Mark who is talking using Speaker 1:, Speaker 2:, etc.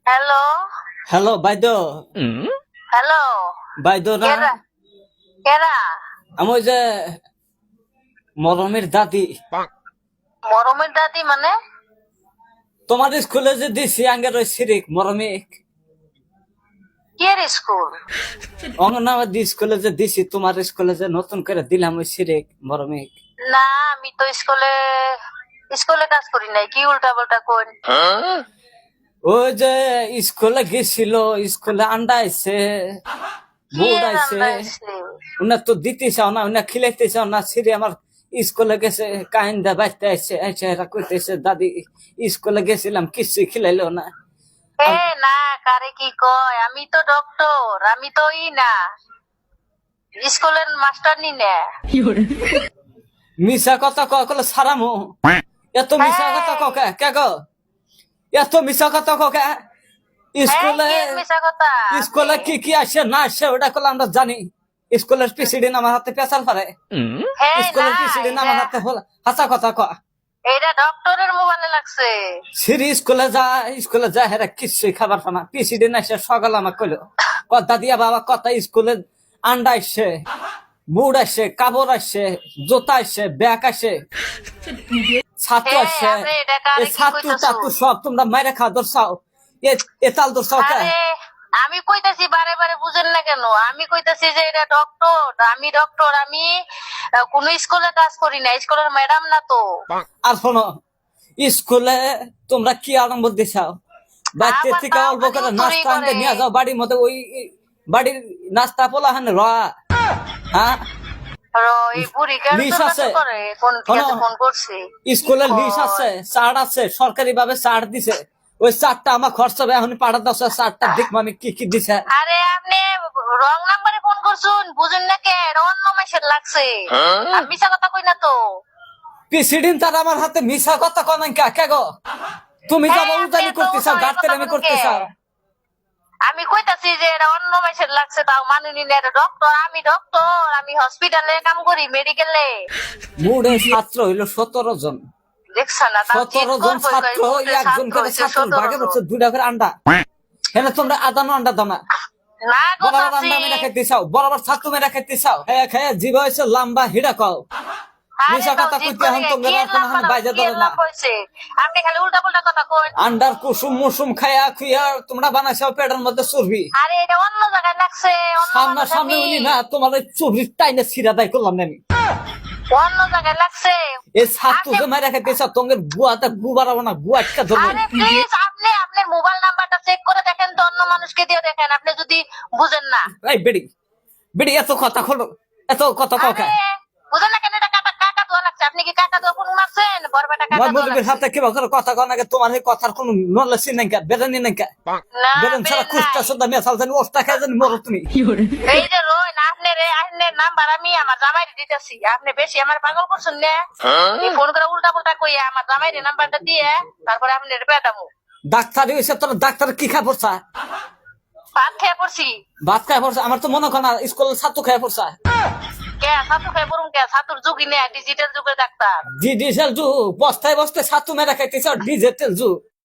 Speaker 1: Hello
Speaker 2: hello বাইদ
Speaker 1: hello
Speaker 2: বাইদ না
Speaker 1: কেরা কেরা
Speaker 2: আমি ওই যে মরমের দাদি
Speaker 1: মরমের দাদি মানে
Speaker 2: তোমার স্কুলে যে দিছি আঙ্গের ওই সিরিক মরমিক
Speaker 1: কিয়ের স্কুল?
Speaker 2: অঙ্গনাবাদী স্কুলে যে দিছি তোমার স্কুলে যে নতুন করে দিলাম ওই সিরিক মরমিক।
Speaker 1: না আমি তো স্কুলে স্কুলে কাজ করি নাই, কি উল্টা পাল্টা কোন?
Speaker 2: ওই যে স্কুলে গেছিল, স্কুলে আন্ডা আইছে
Speaker 1: কি
Speaker 2: বুট আইছে,
Speaker 1: রান্না হইছে?
Speaker 2: উনা তো দিতে চাও না, উনা খিলাইতে চাও না। সিরি আমার স্কুলে গেছে কাইন্দা বাইতে আইছে আইছে এরা কইতেছে দাদি স্কুলে গেছিলাম কিছু খিলাইলো না।
Speaker 1: এ না, কারে কি কয়? আমি তো ডক্টর, আমি তো না স্কুলের মাস্টার নি না।
Speaker 2: মিশা কথা কলে সারামু এত মিশা কথা কে কে গো, এত মিশা কথা কে? স্কুলে
Speaker 1: কি মিছা কথা?
Speaker 2: স্কুলে কি কি আসে না আসে ওটা কলে আমরা জানি। স্কুলের প্রেসিডেন্ট আমার হাতে পেশাল পারে, স্কুলের প্রেসিডেন্ট আমার হাতে হাসা কথা ক।
Speaker 1: এটা ডক্টরের মোবাইলে লাগছে।
Speaker 2: সিরি স্কুলে যা হেরা কিছুই খাবার পানা। প্রেসিডেন্ট আসে সকাল আমাকে কইলো কথা দিয়া বাবা কথা স্কুলে আন্ডা আসছে বুট আসছে কাপড় আসছে জুতা আসছে ব্যাগ আসছে ছাত্র আসছে।
Speaker 1: আপনি এটা কারে
Speaker 2: এই
Speaker 1: কি
Speaker 2: ছাত্র
Speaker 1: কইতাছো?
Speaker 2: টাত্র সব তোমরা মাইরে খাওয়া দরসাও, এতাল দরসাও কে?
Speaker 1: আরে আমি কইতাছি বারে বারে বুঝেন না কেন? আমি কইতাছি যে এটা ডক্টর, আমি ডক্টর, আমি কোন স্কুলে কাজ করি না, স্কুলের ম্যাডাম না তো।
Speaker 2: আর শোনো স্কুলে তোমরা কি আরম্ভ দিছাও? বাচ্চা
Speaker 1: আবার
Speaker 2: থেকে
Speaker 1: তাও
Speaker 2: অল্প
Speaker 1: খালি
Speaker 2: করে
Speaker 1: উতুরি
Speaker 2: নাস্তা আনতে
Speaker 1: করে।
Speaker 2: নিয়ে যাও বাড়ির মধ্যে, ওই বাড়ির নাস্তা পোলা হানে রা। হ্যাঁ
Speaker 1: এই বুড়ি কেন
Speaker 2: লিস
Speaker 1: তোর
Speaker 2: আছে,
Speaker 1: কাছে করে? কোন ঠিক আছে,
Speaker 2: শোনো,
Speaker 1: ফোন করছি।
Speaker 2: স্কুলে
Speaker 1: কি
Speaker 2: লিস
Speaker 1: কয়?
Speaker 2: আছে, চার্ট আছে, সরকারি ভাবে চার্ট দিছে। ওই চারটা আমার খরচ হবে, এখন পাঠা দাও চারটা দেখবো আমি কি কি দিছে।
Speaker 1: আরে আপনি রং নাম্বারে ফোন করছুন, বুঝেন না কে? এটা অন্য মাসের লাগছে। আমি মিছা কথা কই না তো।
Speaker 2: প্রেসিডেন্ট তার আমার হাতে মিশা কথা কনাই কে গো? তুমি
Speaker 1: হ্যাঁ,
Speaker 2: যাবো উজানি
Speaker 1: আপনি তো
Speaker 2: করতে চাও,
Speaker 1: উল্টো
Speaker 2: গাড়তের
Speaker 1: কথা
Speaker 2: আমি
Speaker 1: বলেন
Speaker 2: করতে
Speaker 1: কে?
Speaker 2: চাও।
Speaker 1: আমি কইতাছি যে এটা অন্য মাসের লাগছে, তাও মানুনি না। এটা ডক্টর, আমি ডক্টর, আমি হসপিটালে কাম করি, মেডিকেলে।
Speaker 2: মুড়ে ছাত্র হইলো 17 জন,
Speaker 1: দেখছ না? তাও
Speaker 2: 17 জন ছাত্র, একজন করে ছাত্র ভাগের হচ্ছে 2টা করে আন্ডা। হ্যাঁ তোমরা আদানো আন্ডা দাও না,
Speaker 1: না গো
Speaker 2: বরাবর
Speaker 1: চাচি।
Speaker 2: আন্ডা মেরা খাইতে চাও, বরাবর ছাত্র মেরা খাইতে চাও। হ্যাঁ খাইয়া জীব হয়েছে লম্বা হিড়া কও।
Speaker 1: আরে
Speaker 2: মিশা
Speaker 1: তাও
Speaker 2: কথা
Speaker 1: জিদ
Speaker 2: কইতে এখন
Speaker 1: করে
Speaker 2: তোমরা
Speaker 1: কি এর
Speaker 2: এখন
Speaker 1: লম্বা
Speaker 2: বাইজা
Speaker 1: কি
Speaker 2: ধরে
Speaker 1: এর
Speaker 2: না।
Speaker 1: লম্বা হইছে? আপনি খালি উল্টা পাল্টা কথা কইন।
Speaker 2: আন্ডার কুসুম মুসুম খাইয়া খুইয়া তোমরা বানাইছাও পেটের মধ্যে চর্বি।
Speaker 1: আরে এটা অন্য জায়গায় লাগছে, অন্য
Speaker 2: সামনা
Speaker 1: মানুষ
Speaker 2: সামনে
Speaker 1: আমি।
Speaker 2: উনি না, তোমার ওই চর্বি টাইনে ছিড়া দায় করলাম না আমি।
Speaker 1: অন্য জায়গায় লাগছে।
Speaker 2: এই ছাত্র যে মারা খাইতে চাও, তোমাদের বুয়াতে গু বাড়াবো না, গু আটকা ধরবো।
Speaker 1: আরে প্লিজ আপনি আপনার মোবাইল নাম্বারটা চেক করে দেখেন তো, অন্য মানুষকে দিয়ে দেখেন, আপনি যদি বুঝেন না।
Speaker 2: এই বেড়ি বেড়ি এত কথা খোলো, এত কথা কাউকে
Speaker 1: আরে বুঝেন না কেন? এটা কাটা কাটা দেওয়া লাগছে। আপনি কি কাটা দেওয়া ফোন মারছেন? বরবাটা কাটা দেওয়া
Speaker 2: মুরগির
Speaker 1: লাগছে।
Speaker 2: সাথে কি বকর কথা কন আগে, তোমার এই কথার কোনো নলেজ নাই কা, বেরেনি নাই কা।
Speaker 1: না
Speaker 2: বেরেন ছাড়া
Speaker 1: বের
Speaker 2: কুস্তা
Speaker 1: নাই।
Speaker 2: সুদা মেসাল জানি ওস্তা খাই জানি মরো তুমি।
Speaker 1: এই যে রোন আপনার নাম্বার আমি আমার জামাইরে দিতেছি, আপনি বেশি আমার পাগল করছেন না। এই ফোন করে উল্টা পাল্টা কইয়া আমার জামাইরে নাম্বারটা দিয়ে তারপরে আপনি পেটামু।
Speaker 2: ডাক্তারি হয়েছে তোর, ডাক্তার কি খাই পড়ছা?
Speaker 1: ভাত খেয়ে পড়ছি।
Speaker 2: ভাত খাই পড়ছা? আমার তো মনে কর না স্কুলের ছাত্র খাই পড়ছা।
Speaker 1: কে ছাতু খেয়ে পড়ুন? কে ছাতুর যুগই নেই, ডিজিটাল যুগের ডাক্তার।
Speaker 2: ডিজেল যুগ, বস্তায় বস্তায় ছাত্র মেরা খাইতেছ, ডিজিটাল যুগ।